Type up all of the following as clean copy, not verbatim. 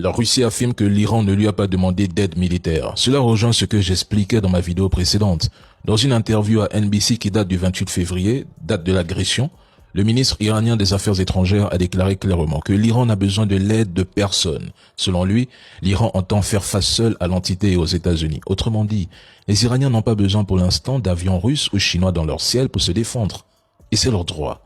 La Russie affirme que l'Iran ne lui a pas demandé d'aide militaire. Cela rejoint ce que j'expliquais dans ma vidéo précédente. Dans une interview à NBC qui date du 28 février, date de l'agression, le ministre iranien des Affaires étrangères a déclaré clairement que l'Iran n'a besoin de l'aide de personne. Selon lui, l'Iran entend faire face seul à l'entité et aux États-Unis. Autrement dit, les Iraniens n'ont pas besoin pour l'instant d'avions russes ou chinois dans leur ciel pour se défendre. Et c'est leur droit.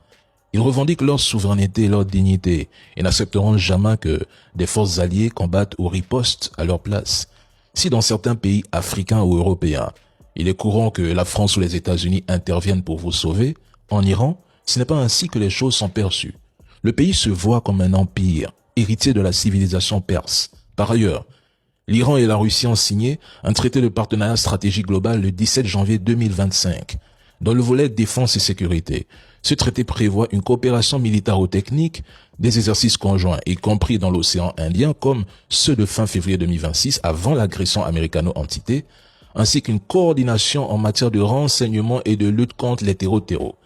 Ils revendiquent leur souveraineté et leur dignité et n'accepteront jamais que des forces alliées combattent ou ripostent à leur place. Si dans certains pays africains ou européens, il est courant que la France ou les États-Unis interviennent pour vous sauver, en Iran, ce n'est pas ainsi que les choses sont perçues. Le pays se voit comme un empire, héritier de la civilisation perse. Par ailleurs, l'Iran et la Russie ont signé un traité de partenariat stratégique global le 17 janvier 2025. Dans le volet défense et sécurité, ce traité prévoit une coopération militaro-technique, des exercices conjoints, y compris dans l'océan Indien, comme ceux de fin février 2026 avant l'agression américano-entité, ainsi qu'une coordination en matière de renseignement et de lutte contre les terreaux.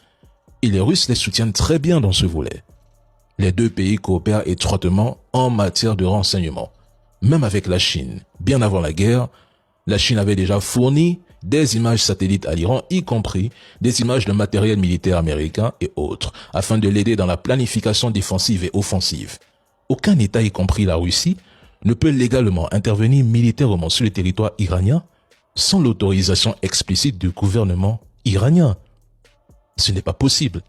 Et les Russes les soutiennent très bien dans ce volet. Les deux pays coopèrent étroitement en matière de renseignement. Même avec la Chine, bien avant la guerre, la Chine avait déjà fourni des images satellites à l'Iran, y compris des images de matériel militaire américain et autres, afin de l'aider dans la planification défensive et offensive. Aucun État, y compris la Russie, ne peut légalement intervenir militairement sur le territoire iranien sans l'autorisation explicite du gouvernement iranien. Ce n'est pas possible.